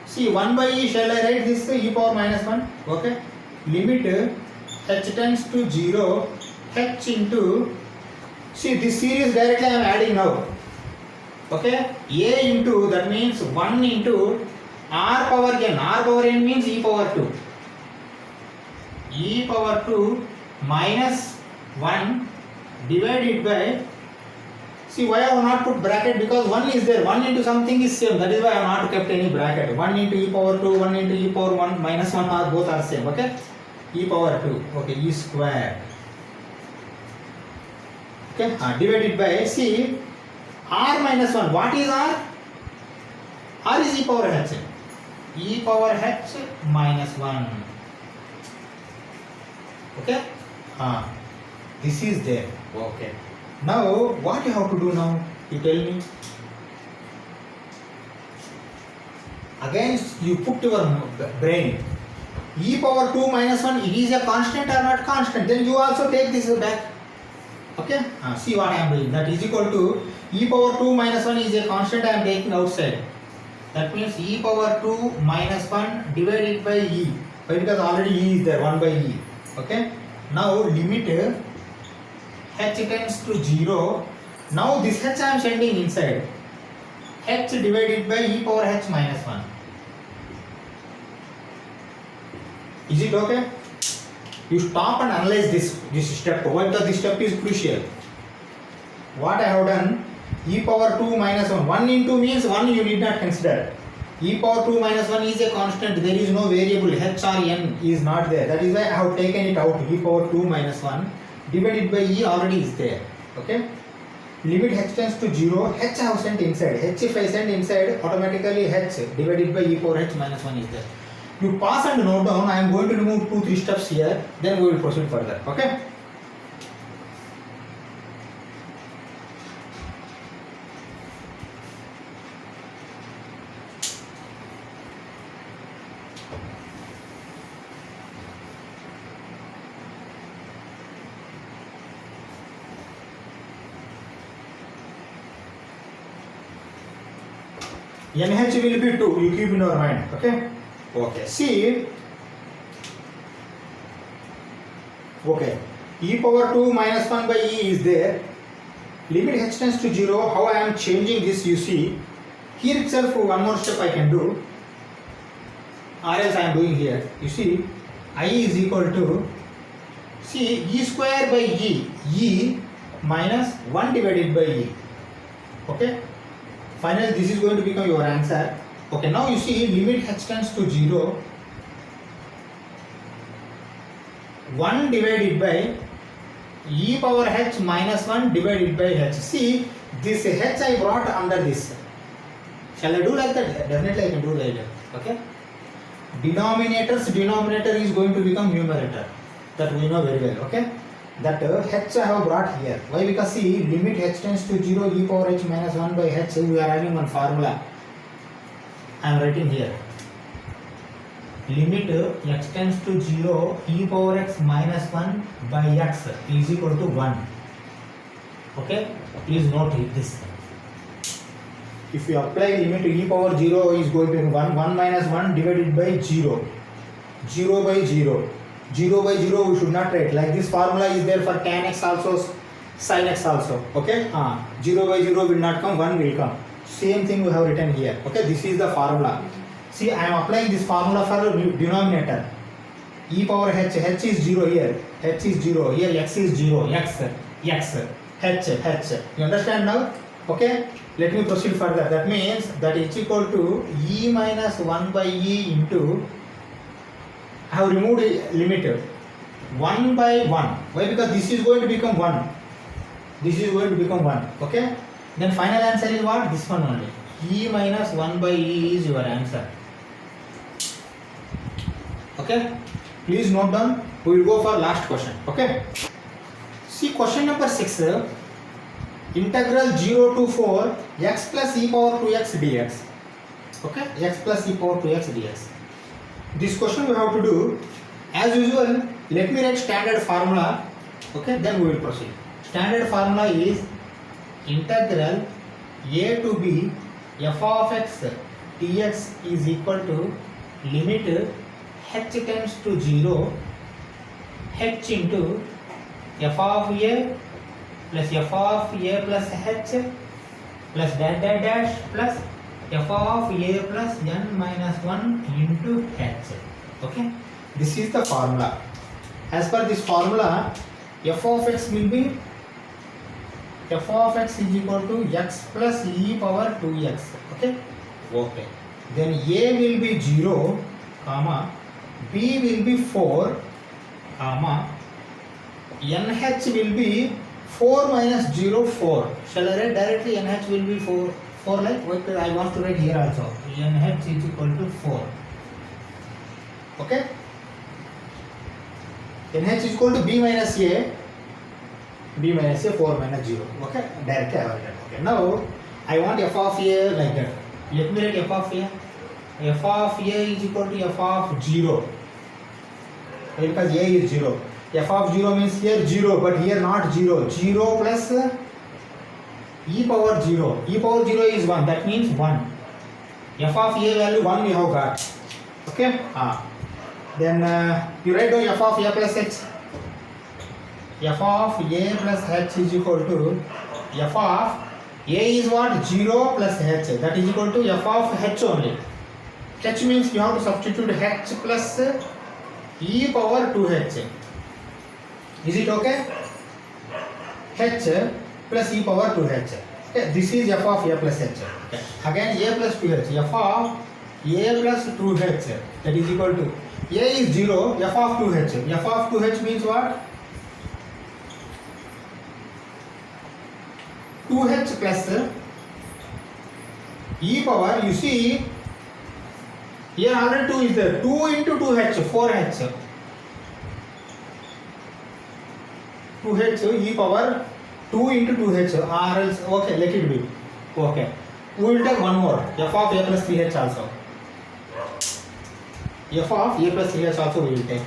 see 1 by e, shall I write this e power minus 1? Okay? Limit h tends to 0 h into, see this series directly I am adding now. Okay? A into, that means 1 into r power n. R power n means e power 2. E power 2 minus 1 divided by, see why I have not put bracket? Because 1 is there, 1 into something is same, that is why I have not kept any bracket. 1 into e power 2, 1 into e power 1 minus 1 are both are same. Okay? E power 2, okay, e square. Okay? Divided by, see r minus 1, what is r? R is e power h. E power h minus 1. Okay? This is there. Okay. Now, what you have to do now? You tell me. Again, you put your brain. E power 2 minus 1, it is a constant or not constant? Then you also take this back. Okay? See what I am doing. That is equal to e power 2 minus 1 is a constant I am taking outside. That means e power 2 minus 1 divided by e. Why? Because already e is there, 1 by e. Okay? Now limit h tends to 0. Now this h I am sending inside. H divided by e power h minus 1. Is it okay? You stop and analyze this step. Why? Because this step is crucial. What I have done, e power 2 minus 1. 1 into means 1 you need not consider. E power 2 minus 1 is a constant. There is no variable. H or n is not there. That is why I have taken it out. E power 2 minus 1 divided by e already is there. Okay? Limit h tends to 0. H I have sent inside. H if I send inside, automatically h divided by e power h minus 1 is there. You pass and note down. I am going to remove 2-3 steps here. Then we will proceed further. Okay. NH will be 2. You keep in your mind. Okay. Okay. See. Okay. E power 2 minus 1 by E is there. Limit h tends to 0. How I am changing this, you see. Here itself one more step I can do. Or else I am doing here. You see. I is equal to. See. E square by E. E minus 1 divided by E. Okay. Finally, this is going to become your answer. Okay, now you see limit h tends to 0. 1 divided by e power h minus 1 divided by h. See, this h I brought under this. Shall I do like that? Definitely I can do like that. Okay. Denominator is going to become numerator. That we know very well. Okay. That h I have brought here. Why? Because see, limit h tends to 0, e power h minus 1 by h. We are having one formula. I am writing here. Limit x tends to 0, e power x minus 1 by x is equal to 1. Okay? Please note this. If you apply limit e power 0 is going to be 1, 1 minus 1 divided by 0. 0 by 0. 0 by 0 we should not write. Like this formula is there for tan x also, sin x also. Okay? 0 by 0 will not come, 1 will come. Same thing we have written here. Okay? This is the formula. See, I am applying this formula for denominator. E power h. H is 0 here. H is 0. Here x is 0. X. H. You understand now? Okay? Let me proceed further. That means that is equal to e minus 1 by e into, I have removed a limit 1 by 1. Why? Because this is going to become 1. This is going to become 1. Okay? Then final answer is what? This one only. E minus 1 by e is your answer. Okay? Please note down. We will go for last question. Okay? See question number 6. Integral 0 to 4 x plus e power 2x dx. Okay? X plus e power 2x dx. This question we have to do as usual. Let me write standard formula. Okay, then we will proceed. Standard formula is integral a to b f of x dx is equal to limit h tends to 0 h into f of a plus f of a plus h plus dash plus f of a plus n minus 1 into h. Okay, this is the formula. As per this formula, f of x will be f of x is equal to x plus e power 2x. Okay, okay. Then a will be 0, comma, b will be 4, comma, nh will be 4 minus 0, 4. Shall I write directly? Nh will be 4 like what I want to write here also. Nh is equal to 4. Okay? Nh is equal to b minus a 4 minus 0. Okay? Directly I have written. Okay. Now I want f of a like that. Let me write f of a. F of a is equal to f of 0. Because a is 0. F of 0 means here 0, but here not 0. 0 plus e power 0. E power 0 is 1. That means 1. F of a value 1 we have got. Okay? Then you write down f of a plus h. F of a plus h is equal to f of a is what? 0 plus h. That is equal to f of h only. H means you have to substitute h plus e power 2h. Is it okay? H plus e power 2h. Okay, this is f of a plus h. Okay. Again a plus 2h. F of a plus 2h. That is equal to a is 0. F of 2h. F of 2h means what? 2h plus e power. You see, Here already 2 is there. 2 into 2h, 4h. 2h e power 2 into 2h or else, okay, let it be. Okay. We will take one more. F of a plus 3h also. F of a plus 3h also we will take.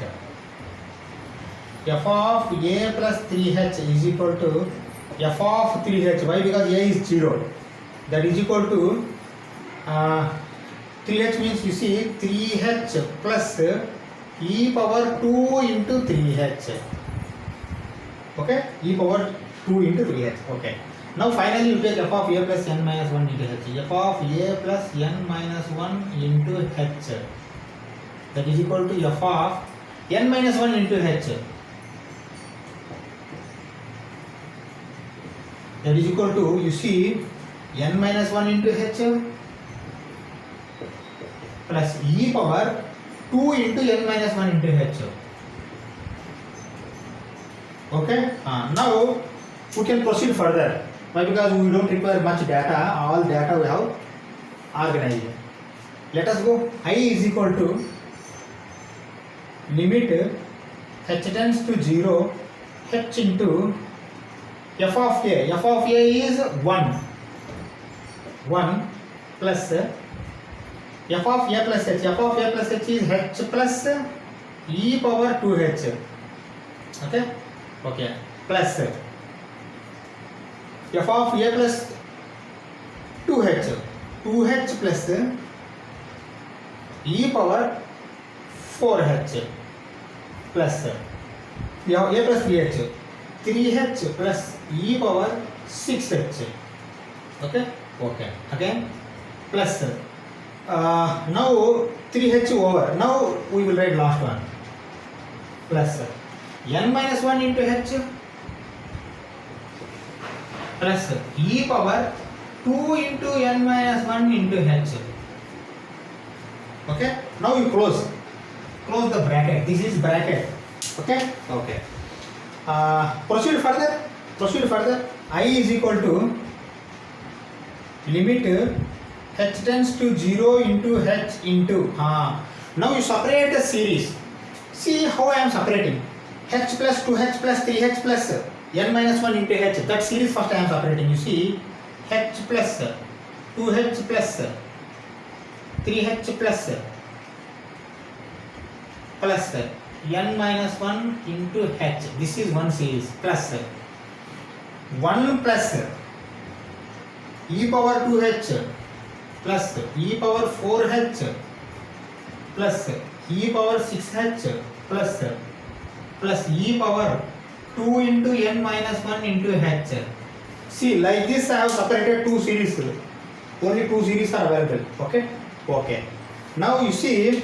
F of a plus 3h is equal to f of 3h. Why? Because a is 0. That is equal to 3h means, you see, 3h plus e power 2 into 3h. Okay, e power 2 into 3h. Okay. Now finally you take f of a plus n minus 1 into h. F of a plus n minus 1 into h. That is equal to f of n minus 1 into h. That is equal to, you see, n minus 1 into h plus e power 2 into n minus 1 into h. Okay. Now we can proceed further. Why? Because we don't require much data. All data we have organized. Let us go. I is equal to limit h tends to 0 h into f of a. F of a is 1 plus f of a plus h. F of a plus h is h plus e power 2h. Okay. Okay. Plus f of a plus 2h. 2h plus e power 4h plus we have a plus 3h. 3h plus e power 6h. Okay. Okay. Again plus now 3h over. Now we will write last one. Plus n minus 1 into h plus e power 2 into n minus 1 into h. Okay. Now you close the bracket. This is bracket. Okay. Okay. Proceed further. I is equal to limit h tends to 0 into h into now you separate the series. See how I am separating. H plus 2h plus 3h plus n minus 1 into h. That series first I am separating. You see, h plus 2h plus 3h plus n minus 1 into h. This is one series. Plus 1 plus e power 2h plus e power 4h plus e power 6h plus e power 2 into n minus 1 into h. See, like this I have separated two series. Only two series are available. Okay. Okay. Now you see,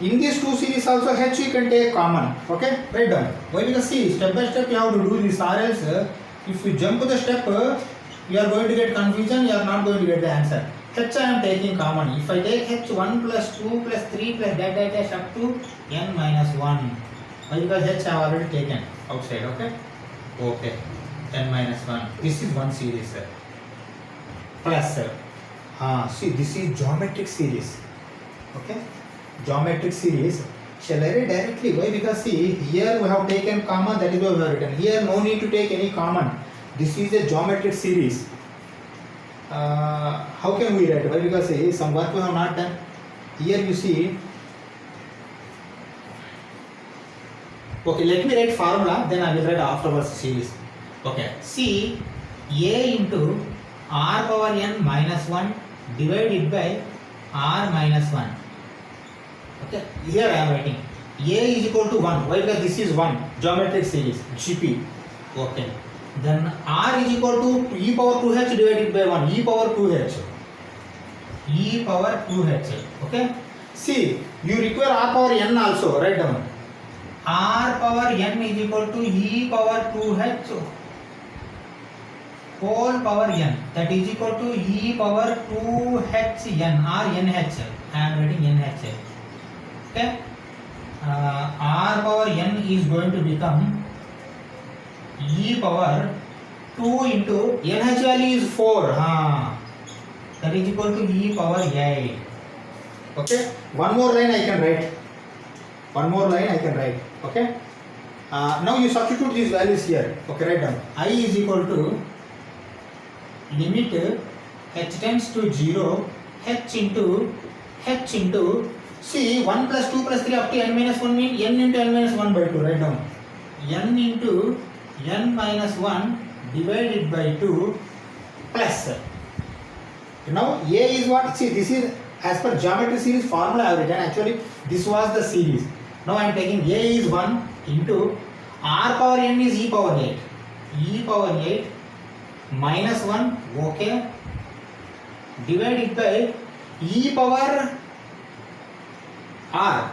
in these two series also h you can take common. Okay. Write down. Why? Because see, step by step you have to do this, or else if you jump the step you are going to get confusion. You are not going to get the answer. H I am taking common. If I take h 1 plus 2 plus 3 plus dash up to n minus 1. Why? Because h I have already taken outside. Okay. Okay. n minus 1. This is one series. Plus see, this is geometric series. Okay. Geometric series. Shall I write directly? Why? Because see, here we have taken common. That is why we have written. Here no need to take any common. This is a geometric series. How can we write? Why? Because see, some work we have not done. Here you see. Okay, let me write formula, then I will write afterwards series. Okay, see, a into r power n minus 1 divided by r minus 1. Okay, here I am writing a is equal to 1. Why? Because this is 1 geometric series GP. Okay, then r is equal to e power 2h divided by 1, e power 2h. Okay, see, you require r power n also. Write down. R power n is equal to e power 2h whole power n. That is equal to e power 2h n or nh. I am writing nh. Okay. R power n is going to become e power 2 into nh value is 4. That is equal to e power 8. Okay, one more line I can write. Okay. Now you substitute these values here. Okay, write down. I is equal to limit h tends to 0 h into see 1 plus 2 plus 3 up to n minus 1 means n into n minus 1 by 2. Write down n into n minus 1 divided by 2 plus. Now a is what? See, this is as per geometry series formula I have written. Actually this was the series. Now I am taking a is 1 into r power n is e power 8. E power 8 minus 1, okay, divided by e power r,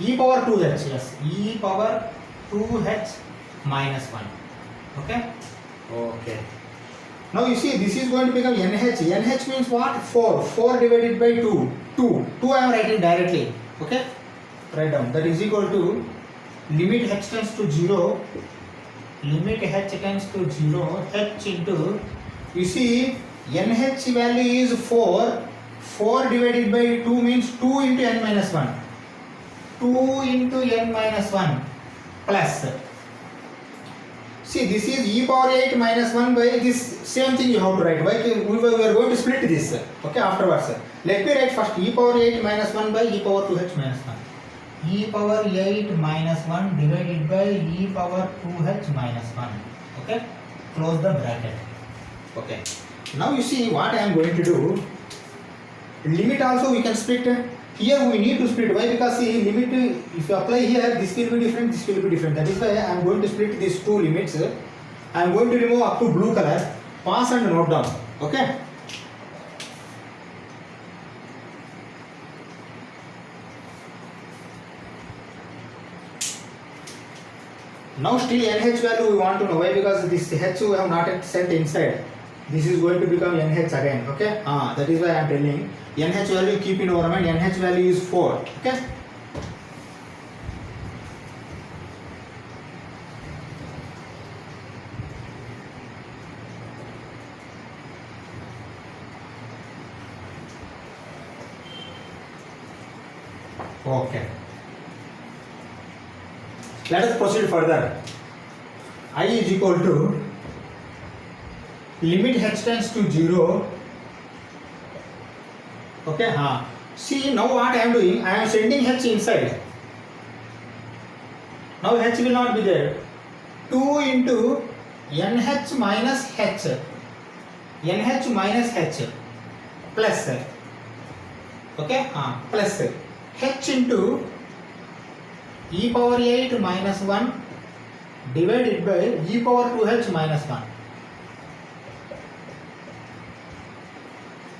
e power 2h, yes, e power 2h minus 1. Okay. Okay. Now you see this is going to become nh. Nh means what? 4. 4 divided by 2. 2 I am writing directly. Okay. Write down. That is equal to limit h tends to 0. Limit h tends to 0. H into, you see nh value is 4. 4 divided by 2 means 2 into n minus 1. 2 into n minus 1 plus. See, this is e power 8 minus 1 by this same thing you have to write. Why? We are going to split this. Okay, afterwards. Let me write first e power 8 minus 1 by e power 2h minus 1. E power 8 minus 1 divided by e power 2h minus 1. Okay, close the bracket. Okay. Now you see what I am going to do. Limit also we can split. Here we need to split. Why? Because see, limit, if you apply here, this will be different, this will be different. That is why I am going to split these two limits. I am going to remove up to blue color. Pass and note down. Okay. Now still nh value we want to know. Why? Because this h we have not yet sent inside. This is going to become nh again. Okay. That is why I am telling. nh value keep in our mind. nh value is 4. Okay. Okay. Let us proceed further. I is equal to limit h tends to 0. Okay. See, now what I am doing? I am sending h inside. Now h will not be there. 2 into nh minus h. nh minus h plus. Okay. Plus h into e power 8 minus 1 divided by e power 2h minus 1.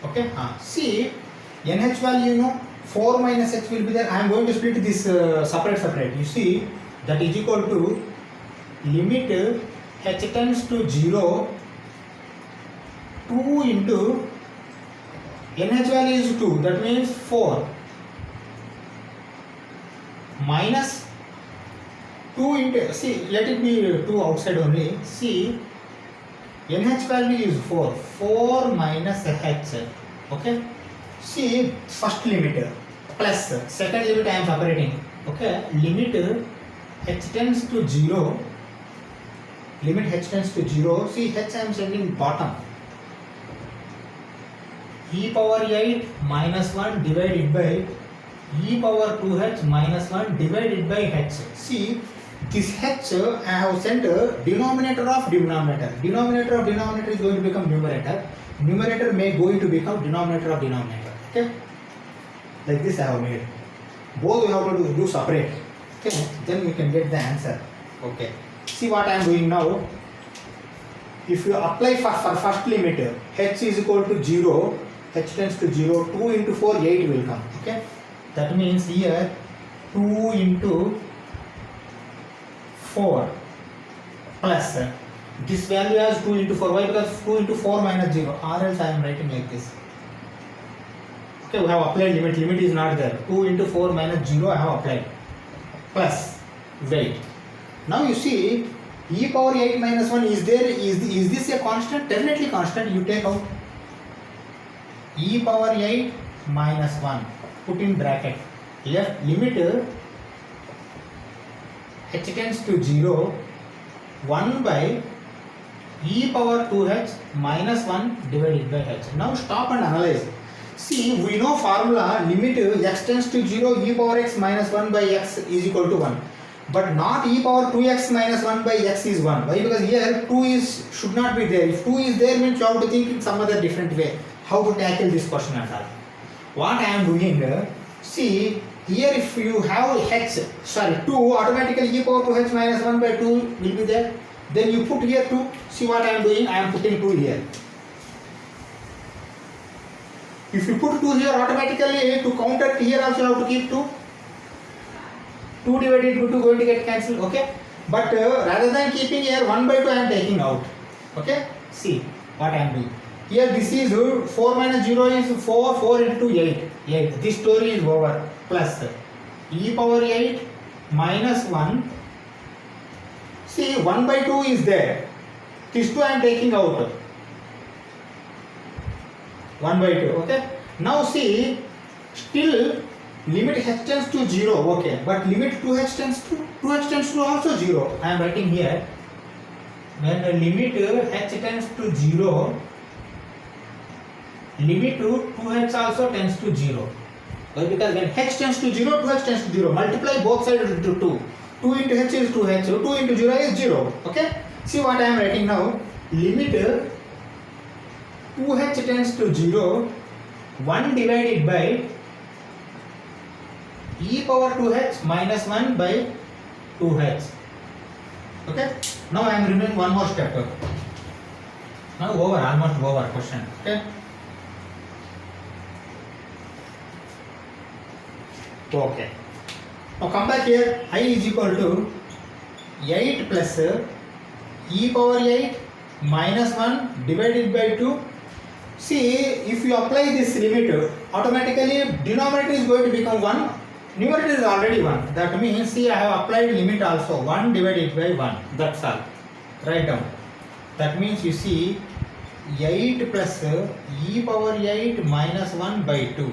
Okay. See, nh value, you know, 4 minus h will be there. I am going to split this separate. You see, that is equal to limit h tends to 0. 2 into nh value is 2. That means 4 minus 2 into, see, let it be 2 outside only. See, nh value is 4. 4 minus h. Okay. See, first limit plus second limit I am separating. Okay. Limit h tends to 0. Limit h tends to 0. See, h I am sending bottom. E power 8 minus 1 divided by e power 2h minus 1 divided by h. See, this h I have sent denominator of denominator. Denominator of denominator is going to become numerator. Numerator may going to become denominator of denominator. Okay. Like this I have made. Both we have to do separate. Okay. Then we can get the answer. Okay. See what I am doing now. If you apply for first limit, h is equal to 0. H tends to 0. 2 into 4, 8 will come. Okay. That means here 2 into 4 plus this value as 2 into 4. Why? Because 2 into 4 minus 0, or else I am writing like this. Okay, we have applied limit. Limit is not there. 2 into 4 minus 0 I have applied. Plus weight. Now you see, e power 8 minus 1 is there. Is this a constant? Definitely constant. You take out e power 8 minus 1. put in bracket left limit h tends to 0 1 by e power 2h minus 1 divided by h. Now stop and analyze. See, we know formula limit x tends to 0 e power x minus 1 by x is equal to 1. But not e power 2x minus 1 by x is 1. Why? Because here 2 should not be there. If 2 is there means you have to think in some other different way. How to tackle this question and all. What I am doing, see here if you have 2 automatically e power 2h minus 1 by 2 will be there. Then you put here 2. See what I am doing? I am putting 2 here. If you put 2 here automatically to counter here also you have to keep 2. 2 divided by 2 going to get cancelled, okay? But rather than keeping here 1 by 2 I am taking out, okay? See what I am doing. Here this is 4 minus 0 is 4, 4 into 8. This story is over. Plus e power 8 minus 1. See 1 by 2 is there. This 2 I am taking out. 1 by 2, okay? Now see, still limit h tends to 0, okay, but limit 2h tends to also 0. I am writing here, when the limit h tends to 0, limit 2h also tends to 0. Why? Because when h tends to 0, 2h tends to 0. Multiply both sides into 2. 2 into h is 2h, 2 into 0 is 0, okay? See what I am writing now, limit 2h tends to 0, 1 divided by e power 2h minus 1 by 2h. Okay? Now I am removing one more step. Now almost over question. Okay? Okay. Now come back here. I is equal to 8 plus e power 8 minus 1 divided by 2. See, if you apply this limit, automatically denominator is going to become 1. Numerator is already 1. That means, see, I have applied limit also. 1 divided by 1. That's all. Write down. That means, you see, 8 plus e power 8 minus 1 by 2.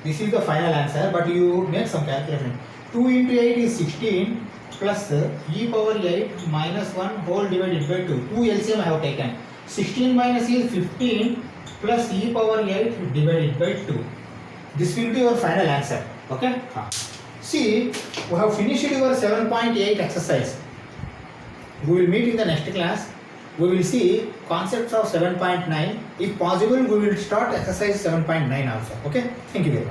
This is the final answer, but you make some calculation. 2 into 8 is 16 plus e power 8 minus 1 whole divided by 2. 2 LCM I have taken. 16 minus is 15 plus e power 8 divided by 2. This will be your final answer. Okay? See, we have finished your 7.8 exercise. We will meet in the next class. We will see concepts of 7.9. If possible, we will start exercise 7.9 also. Okay? Thank you very much.